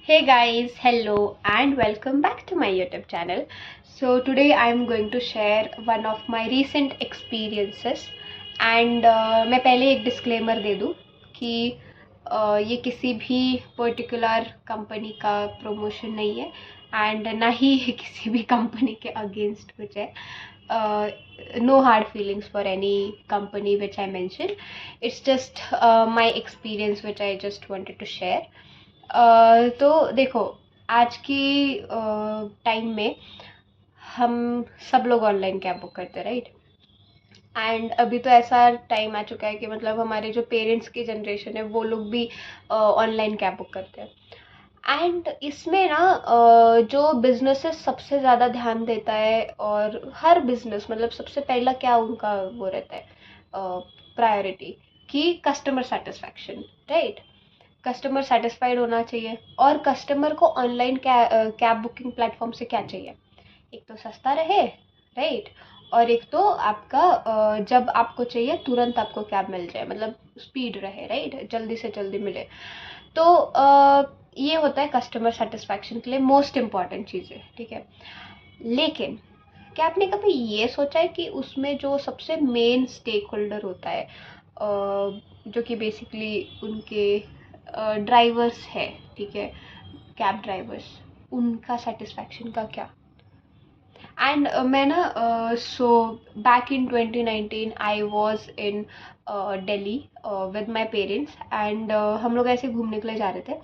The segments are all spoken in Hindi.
Hey guys, hello and welcome back to my YouTube channel. So today I am going to share one of my recent experiences and मैं पहले एक disclaimer दे दूँ कि ये किसी भी पर्टिकुलर कंपनी का प्रमोशन नहीं है एंड ना ही ये किसी भी कंपनी के अगेंस्ट कुछ है. No hard feelings for any company which I mentioned. It's just my experience which I just wanted to share. तो देखो, आज की टाइम में हम सब लोग ऑनलाइन कैब बुक करते हैं, राइट. एंड अभी तो ऐसा टाइम आ चुका है कि मतलब हमारे जो पेरेंट्स की जनरेशन है वो लोग भी ऑनलाइन कैब बुक करते हैं. एंड इसमें ना जो बिजनेसेस सबसे ज़्यादा ध्यान देता है, और हर बिजनेस मतलब सबसे पहला क्या उनका वो रहता है प्रायोरिटी, कि customer satisfaction, right. Customer satisfied होना चाहिए. और कस्टमर को ऑनलाइन कैब बुकिंग प्लेटफॉर्म से क्या चाहिए? एक तो सस्ता रहे, राइट. और एक तो आपका जब आपको चाहिए तुरंत आपको कैब मिल जाए, मतलब स्पीड रहे, राइट, जल्दी से जल्दी मिले. तो ये होता है कस्टमर सेटिस्फैक्शन के लिए मोस्ट इम्पॉर्टेंट चीज़ें, ठीक है. लेकिन क्या आपने कभी ये सोचा है कि उसमें जो सबसे मेन स्टेक होल्डर होता है, जो कि बेसिकली उनके ड्राइवर्स है, ठीक है, कैब ड्राइवर्स, उनका सेटिस्फैक्शन का क्या? एंड मैं ना so back in 2019 I was in Delhi with my parents and हम लोग ऐसे घूमने के लिए जा रहे थे.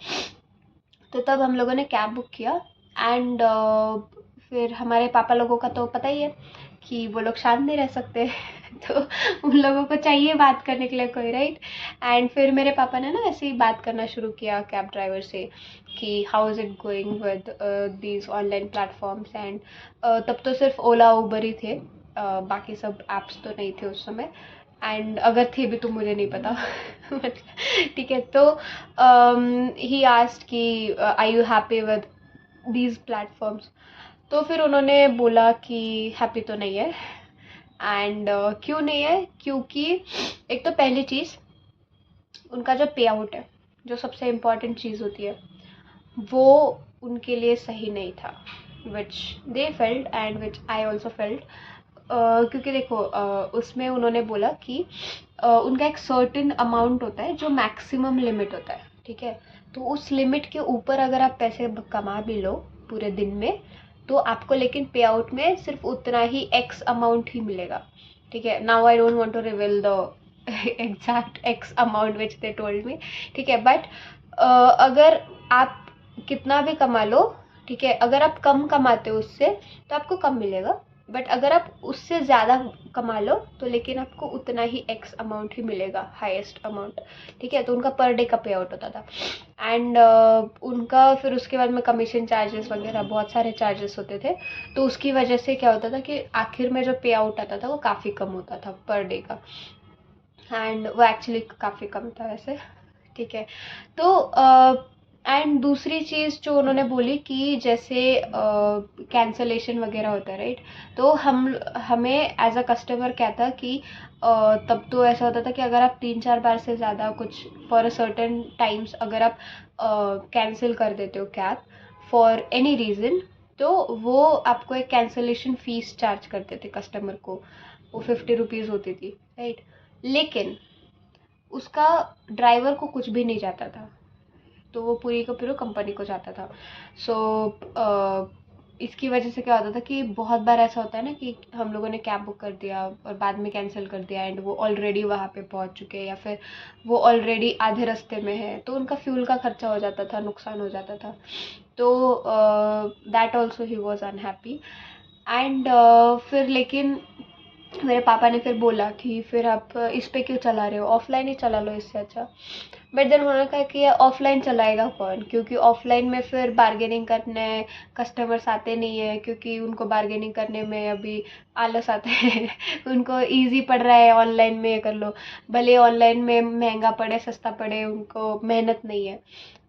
तो तब हम लोगों ने कैब बुक किया एंड फिर हमारे पापा लोगों का तो पता ही है कि वो लोग शांत नहीं रह सकते. तो उन लोगों को चाहिए बात करने के लिए कोई, राइट. एंड फिर मेरे पापा ने ना ऐसे ही बात करना शुरू किया कैब ड्राइवर से कि how is it going with these online platforms. And तब तो सिर्फ ओला उबर ही थे, बाकी सब ऐप्स तो नहीं थे उस समय. एंड अगर थे भी तो मुझे नहीं पता. ठीक है. तो ही आस्क्ड कि are you happy with these platforms. तो फिर उन्होंने बोला कि हैप्पी तो नहीं है. एंड क्यों नहीं है? क्योंकि एक तो पहली चीज़, उनका जो पे आउट है, जो सबसे इम्पॉर्टेंट चीज़ होती है, वो उनके लिए सही नहीं था, which they felt and which I also felt. क्योंकि देखो उसमें उन्होंने बोला कि उनका एक सर्टेन अमाउंट होता है जो मैक्सिमम लिमिट होता है, ठीक है. तो उस लिमिट के ऊपर अगर आप पैसे कमा भी लो पूरे दिन में, तो आपको लेकिन पे आउट में सिर्फ उतना ही एक्स अमाउंट ही मिलेगा, ठीक है. Now I don't want to reveal the exact ex amount which they told me, ठीक है. बट अगर आप कितना भी कमा लो, ठीक है, अगर आप कम कमाते हो उससे तो आपको कम मिलेगा. बट अगर आप उससे ज़्यादा कमा लो तो लेकिन आपको उतना ही एक्स अमाउंट ही मिलेगा, हाईएस्ट अमाउंट, ठीक है. तो उनका पर डे का पे आउट होता था. एंड उनका फिर उसके बाद में कमीशन चार्जेस वगैरह बहुत सारे चार्जेस होते थे. तो उसकी वजह से क्या होता था कि आखिर में जो पे आउट आता था वो काफ़ी कम होता था पर डे का. एंड वो एक्चुअली काफ़ी कम था वैसे, ठीक है. तो एंड दूसरी चीज़ जो उन्होंने बोली कि जैसे कैंसलेशन वगैरह होता है, राइट. तो हमें एज अ कस्टमर क्या था कि तब तो ऐसा होता था कि अगर आप 3-4 बार से ज़्यादा कुछ फॉर अ सर्टेन टाइम्स अगर आप कैंसिल कर देते हो कैब फॉर एनी रीज़न, तो वो आपको एक कैंसलेशन फ़ीस चार्ज करते थे कस्टमर को. वो 50 रुपीज़ होती थी, राइट. लेकिन उसका ड्राइवर को कुछ भी नहीं जाता था, तो वो पूरी का पूरा कंपनी को जाता था. सो इसकी वजह से क्या होता था कि बहुत बार ऐसा होता है ना कि हम लोगों ने कैब बुक कर दिया और बाद में कैंसिल कर दिया एंड वो ऑलरेडी वहाँ पे पहुँच चुके हैं, या फिर वो ऑलरेडी आधे रास्ते में है, तो उनका फ्यूल का खर्चा हो जाता था, नुकसान हो जाता था. तो that also he was unhappy. And फिर लेकिन मेरे पापा ने फिर बोला कि फिर आप इस पे क्यों चला रहे हो, ऑफलाइन ही चला लो इससे अच्छा. बट देन उन्होंने कहा कि ऑफलाइन चलाएगा कौन, क्योंकि ऑफलाइन में फिर बार्गेनिंग करने कस्टमर्स आते नहीं है, क्योंकि उनको बार्गेनिंग करने में अभी आलस आता है. उनको इजी पड़ रहा है ऑनलाइन में कर लो, भले ऑनलाइन में महंगा पड़े सस्ता पड़े, उनको मेहनत नहीं है.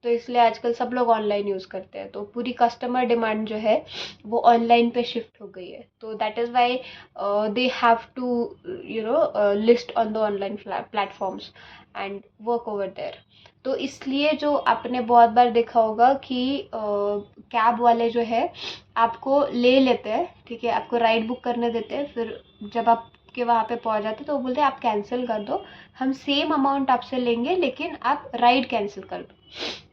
तो इसलिए आजकल सब लोग ऑनलाइन यूज़ करते हैं, तो पूरी कस्टमर डिमांड जो है वो ऑनलाइन पे शिफ्ट हो गई है. तो that is Y they have to list on the online platforms and work over there. तो इसलिए जो आपने बहुत बार देखा होगा कि कैब वाले जो है आपको ले लेते हैं, ठीक है, आपको राइड बुक करने देते हैं, फिर जब आपके वहाँ पे पहुँच जाते हैं तो वो बोलते हैं आप कैंसिल कर दो, हम सेम अमाउंट आपसे लेंगे लेकिन आप राइड कैंसिल कर दो,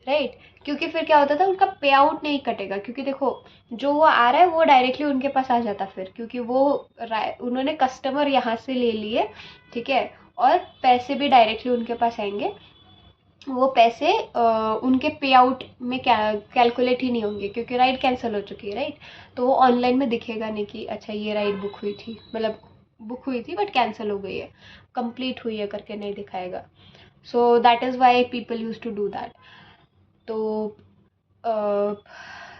राइट। क्योंकि फिर क्या होता था, उनका पे आउट नहीं कटेगा, क्योंकि देखो जो वो आ रहा है वो डायरेक्टली उनके पास आ जाता फिर, क्योंकि वो उन्होंने कस्टमर यहाँ से ले लिए, ठीक है, और पैसे भी डायरेक्टली उनके पास आएंगे, वो पैसे उनके पे आउट में कैलकुलेट ही नहीं होंगे, क्योंकि राइड कैंसिल हो चुकी है, राइट। तो वो ऑनलाइन में दिखेगा नहीं कि अच्छा ये राइड बुक हुई थी, मतलब बुक हुई थी बट कैंसिल हो गई है, कंप्लीट हुई है करके नहीं दिखाएगा। So that is why people use to do that. तो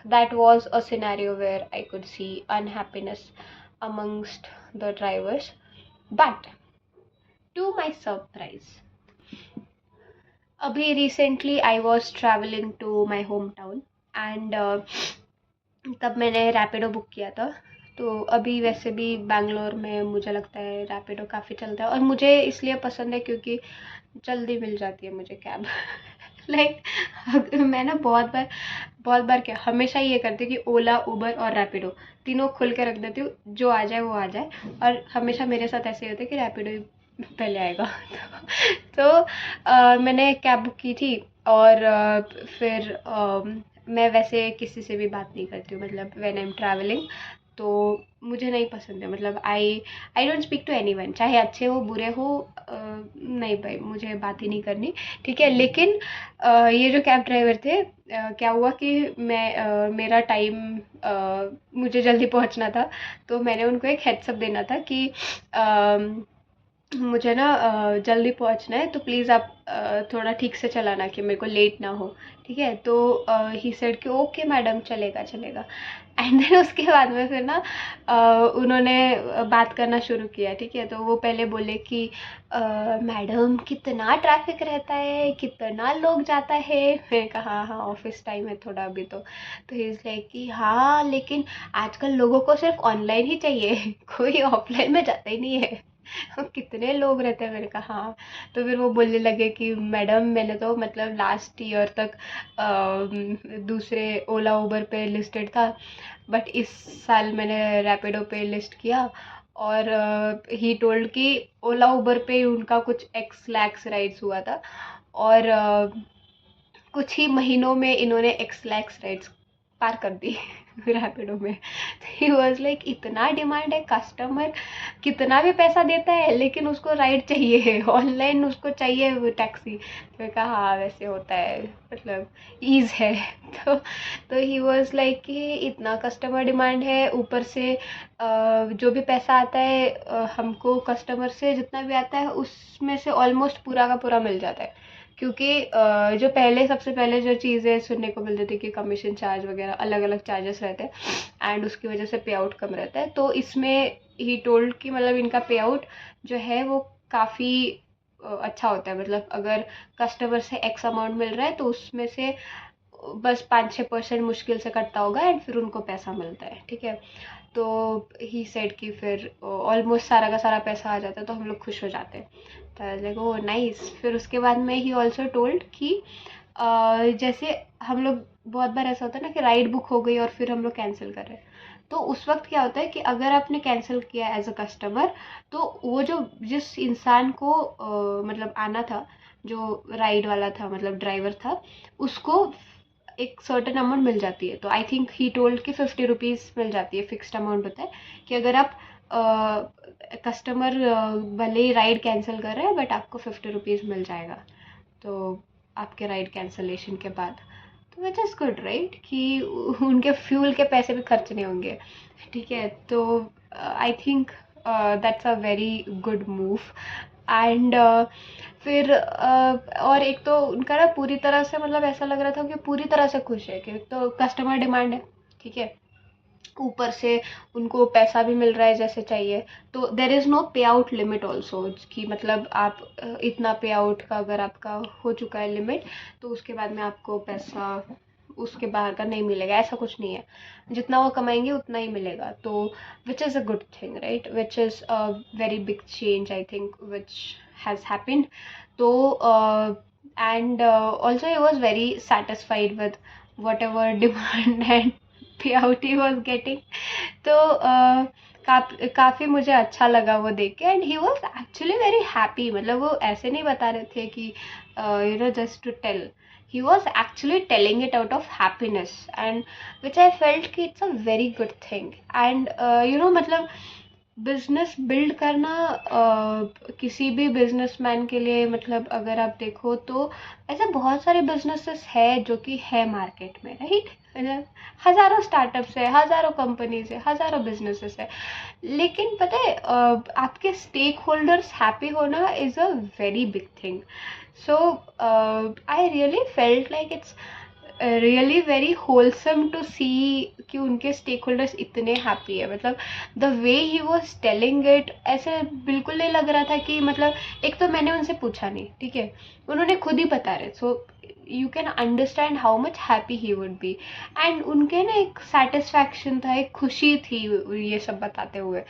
that was a scenario where I could see unhappiness amongst the drivers. But to my surprise, अभी recently I was traveling to my hometown and तब मैंने रैपिडो बुक किया था। तो अभी वैसे भी बैंगलोर में मुझे लगता है रैपिडो काफ़ी चलता है, और मुझे इसलिए पसंद है क्योंकि जल्दी मिल जाती है मुझे कैब। लाइक मैं ना बहुत बार क्या हमेशा ये करती हूँ कि ओला, उबर और रैपिडो तीनों खोल के रख देती हूँ, जो आ जाए वो आ जाए, और हमेशा मेरे साथ ऐसे होता है कि रैपिडो ही पहले आएगा। तो मैंने कैब बुक की थी, और फिर मैं वैसे किसी से भी बात नहीं करती हूँ, मतलब व्हेन आई एम ट्रैवलिंग, तो मुझे नहीं पसंद है, मतलब I don't speak to anyone, चाहे अच्छे हो बुरे हो, नहीं भाई मुझे बात ही नहीं करनी, ठीक है। लेकिन ये जो कैब ड्राइवर थे, क्या हुआ कि मेरा टाइम, मुझे जल्दी पहुंचना था, तो मैंने उनको एक हेड्सअप देना था कि मुझे ना जल्दी पहुंचना है, तो प्लीज़ आप थोड़ा ठीक से चलाना कि मेरे को लेट ना हो, ठीक है। तो ही सेड कि ओके मैडम, चलेगा चलेगा। एंड देन उसके बाद में फिर ना उन्होंने बात करना शुरू किया, ठीक है। तो वो पहले बोले कि मैडम कितना ट्रैफिक रहता है, कितना लोग जाता है। मैंने कहा हाँ हाँ ऑफिस टाइम है थोड़ा अभी तो ही इज़ लाइक कि हाँ लेकिन आजकल लोगों को सिर्फ ऑनलाइन ही चाहिए, कोई ऑफलाइन में जाता ही नहीं है। कितने लोग रहते हैं, मैंने कहा हाँ। तो फिर वो बोलने लगे कि मैडम मैंने तो मतलब लास्ट ईयर तक दूसरे ओला उबर पे लिस्टेड था, बट इस साल मैंने रैपिडो पे लिस्ट किया, और ही टोल्ड कि ओला उबर पे उनका कुछ एक्स लैक्स राइड्स हुआ था, और कुछ ही महीनों में इन्होंने एक्स लैक्स राइड्स पार कर दी रैपिडो में। ही वॉज लाइक इतना डिमांड है, कस्टमर कितना भी पैसा देता है लेकिन उसको राइड चाहिए, ऑनलाइन उसको चाहिए वो टैक्सी। तो कहा हाँ वैसे होता है, मतलब ईज है। तो ही वॉज लाइक कि इतना कस्टमर डिमांड है, ऊपर से जो भी पैसा आता है हमको कस्टमर से जितना भी आता है उसमें से ऑलमोस्ट पूरा का पूरा मिल जाता है, क्योंकि जो पहले सबसे पहले जो चीज़ें सुनने को मिलती थी कि कमीशन चार्ज वगैरह अलग अलग चार्जेस रहते हैं, एंड उसकी वजह से पे आउट कम रहता है। तो इसमें ही टोल्ड कि मतलब इनका पे आउट जो है वो काफ़ी अच्छा होता है, मतलब अगर कस्टमर से एक्स अमाउंट मिल रहा है तो उसमें से बस 5-6% मुश्किल से कटता होगा, एंड फिर उनको पैसा मिलता है, ठीक है। तो ही सेड कि फिर ऑलमोस्ट सारा का सारा पैसा आ जाता है, तो हम लोग खुश हो जाते हैं। तो लाइक ओ नाइस। फिर उसके बाद में ही ऑल्सो टोल्ड कि जैसे हम लोग बहुत बार ऐसा होता है ना कि राइड बुक हो गई और फिर हम लोग कैंसिल कर रहे हैं, तो उस वक्त क्या होता है कि अगर आपने कैंसिल किया एज अ कस्टमर, तो वो जो जिस इंसान को मतलब आना था, जो राइड वाला था मतलब ड्राइवर था, उसको एक सर्टेन अमाउंट मिल जाती है। तो आई थिंक ही टोल्ड कि 50 रुपीज़ मिल जाती है, फिक्स्ड अमाउंट होता है कि अगर आप कस्टमर भले ही राइड कैंसिल कर रहे हैं बट आपको 50 रुपीज़ मिल जाएगा, तो आपके राइड कैंसलेशन के बाद। तो विच इज़ गुड राइट, कि उनके फ्यूल के पैसे भी खर्च नहीं होंगे, ठीक है। तो I think that's a very good move. And फिर और एक तो उनका ना पूरी तरह से मतलब ऐसा लग रहा था कि पूरी तरह से खुश है, कि तो कस्टमर डिमांड है, ठीक है, ऊपर से उनको पैसा भी मिल रहा है जैसे चाहिए। तो देर इज़ नो पे आउट लिमिट ऑल्सो, कि मतलब आप इतना पे आउट का अगर आपका हो चुका है लिमिट, तो उसके बाद में आपको पैसा उसके बाहर का नहीं मिलेगा, ऐसा कुछ नहीं है, जितना वो कमाएंगे उतना ही मिलेगा। तो which is a good thing right, which is a very big change I think which has happened. तो and also he was very satisfied with whatever demand and payout he was getting. तो काफ़ी मुझे अच्छा लगा वो देख के, and he was actually very happy. मतलब वो ऐसे नहीं बता रहे थे कि you know just to tell, he was actually telling it out of happiness, and which I felt कि it's a very good thing. And you know मतलब बिजनेस बिल्ड करना किसी भी बिजनेसमैन के लिए, मतलब अगर आप देखो तो ऐसे बहुत सारे बिजनेसेस है जो कि है मार्केट में, राइट. हजारों स्टार्टअप्स है, हजारों कंपनीज है, हजारों बिजनेसेस है. लेकिन पता है आपके स्टेक होल्डर्स हैप्पी होना is a very big thing. So I really felt like it's really very wholesome to see कि उनके स्टेक होल्डर्स इतने हैप्पी है. मतलब the way he was telling it, ऐसे बिल्कुल नहीं लग रहा था कि मतलब, एक तो मैंने उनसे पूछा नहीं, ठीक है, उन्होंने खुद ही बता रहे. So you can understand how much happy he would be. And उनके ना एक सेटिस्फैक्शन था, एक खुशी थी ये सब बताते हुए.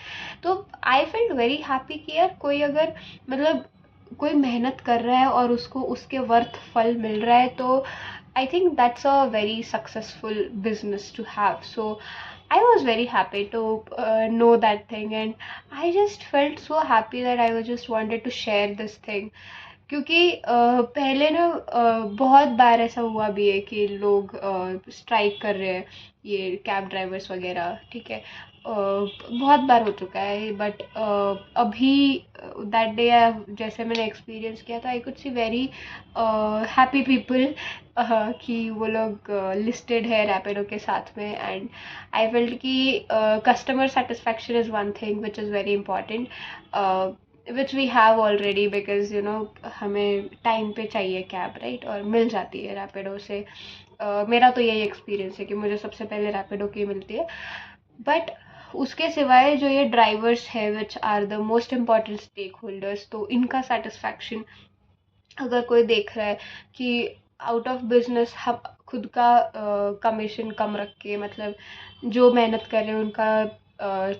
तो आई फील्ड वेरी हैप्पी कि यार कोई अगर मतलब कोई मेहनत कर रहा है और उसको उसके वर्थ फल मिल रहा है, तो I think that's a very successful business to have. So I was very happy to know that thing, and I just felt so happy that I was just wanted to share this thing. क्योंकि पहले ना बहुत बार ऐसा हुआ भी है कि लोग स्ट्राइक कर रहे हैं, ये कैब ड्राइवर्स वगैरह, ठीक है. बहुत बार हो चुका है, बट अभी दैट डे जैसे मैंने एक्सपीरियंस किया था, I could see very happy people कि वो लोग लिस्टेड है रैपिडो के साथ में. एंड आई फेल्ट कि customer satisfaction is one thing which is very important, which we have already, because you know हमें टाइम पे चाहिए कैब, राइट, और मिल जाती है रैपिडो से. मेरा तो यही एक्सपीरियंस है कि मुझे सबसे पहले रैपिडो की मिलती है. बट उसके सिवाय जो ये ड्राइवर्स है which are the most important stakeholders, तो इनका सेटिस्फैक्शन अगर कोई देख रहा है कि आउट ऑफ बिजनेस हम खुद का कमीशन कम रख के, मतलब जो मेहनत कर रहे हैं उनका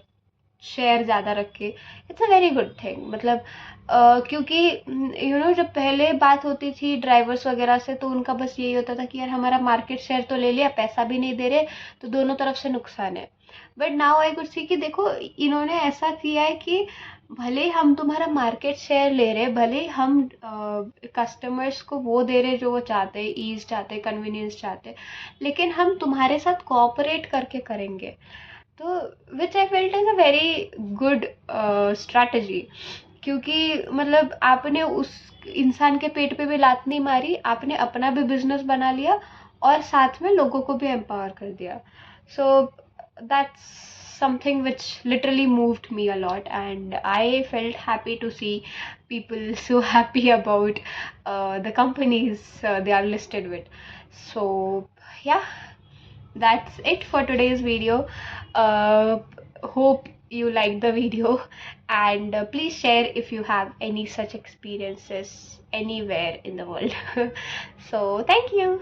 शेयर ज़्यादा रख के, it's a very good thing. मतलब क्योंकि यू नो जब पहले बात होती थी ड्राइवर्स वगैरह से, तो उनका बस यही होता था कि यार हमारा मार्केट शेयर तो ले लिया, पैसा भी नहीं दे रहे, तो दोनों तरफ से नुकसान है. बट नाउ आई कुड सी कि देखो इन्होंने ऐसा किया है कि भले हम तुम्हारा मार्केट शेयर ले रहे, भले हम कस्टमर्स को वो दे रहे जो वो चाहते हैं, ईज चाहते हैं, कन्वीनियंस चाहते हैं, लेकिन हम तुम्हारे साथ कोऑपरेट करके करेंगे. तो which I felt is a very good strategy. क्योंकि मतलब आपने उस इंसान के पेट पे भी लात नहीं मारी, आपने अपना भी बिजनेस बना लिया और साथ में लोगों को भी एम्पावर कर दिया. So that's something which literally moved me a lot, and I felt happy to see people so happy about the companies they are listed with. So yeah, that's it for today's video. Hope you liked the video, and please share if you have any such experiences anywhere in the world. So thank you.